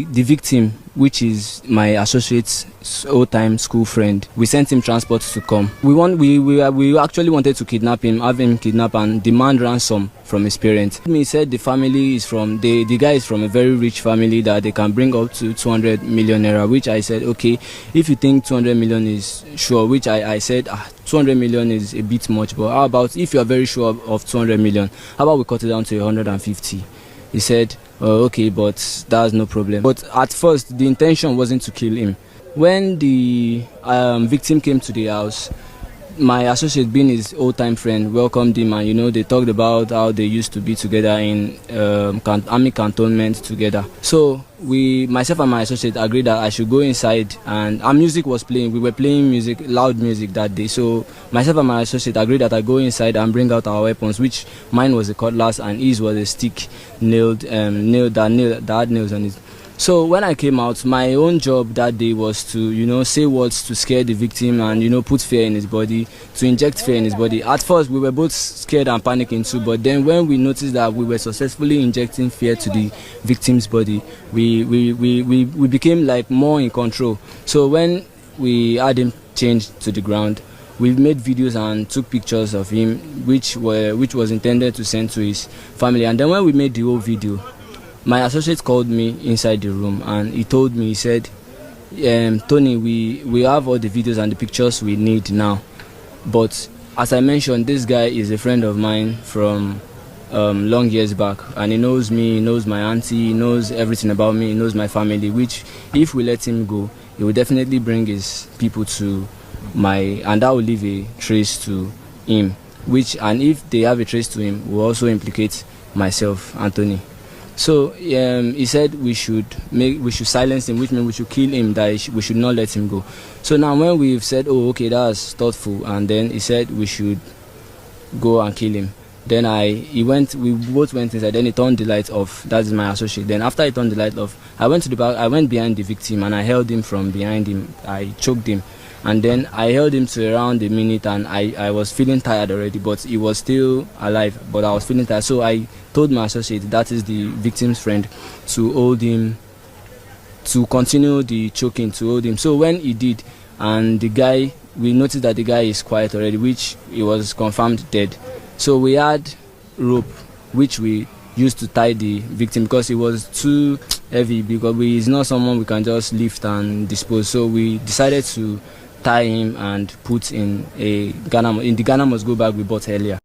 the victim, which is my associate's old-time school friend, we sent him transport to come. We actually wanted to kidnap him, have him kidnapped and demand ransom from his parents. He said the family is from, the guy is from a very rich family that they can bring up to 200 million naira, which I said, okay, if you think 200 million is sure, which I said, 200 million is a bit much, but how about if you are very sure of 200 million, how about we cut it down to 150? He said, okay, but that's no problem. But at first, the intention wasn't to kill him. When the victim came to the house, my associate, being his old-time friend, welcomed him, and they talked about how they used to be together in army cantonment together. So myself and my associate agreed that I should go inside, and our music was playing. We were playing music, loud music that day. So myself and my associate agreed that I go inside and bring out our weapons, which mine was a cutlass and his was a stick that had nails on it. So when I came out, my own job that day was to, say words to scare the victim and, put fear in his body, to inject fear in his body. At first, we were both scared and panicking too, but then when we noticed that we were successfully injecting fear to the victim's body, we became like more in control. So when we had him changed to the ground, we made videos and took pictures of him, which was intended to send to his family. And then when we made the whole video, my associate called me inside the room and he told me, he said, Tony, we have all the videos and the pictures we need now. But as I mentioned, this guy is a friend of mine from long years back, and he knows me, he knows my auntie, he knows everything about me, he knows my family, which if we let him go, he will definitely bring his people to and that will leave a trace to him, and if they have a trace to him, will also implicate myself, Anthony. So he said we should silence him, which means we should kill him, that we should not let him go. So now when we've said, oh, okay, that's thoughtful, and then he said we should go and kill him. Then we both went inside, then he turned the light off. That is my associate. Then after he turned the light off, I went to the back, I went behind the victim and I held him from behind him. I choked him. And then I held him to around a minute, and I was feeling tired already, but he was still alive, but I was feeling tired. So I told my associate, that is the victim's friend, to hold him, to continue the choking, to hold him. So when he did, and we noticed that the guy is quiet already, which he was confirmed dead. So we had rope, which we used to tie the victim because he was too heavy, because he's not someone we can just lift and dispose. So we decided to tie him and put in the Ghana Must Go bag we bought earlier.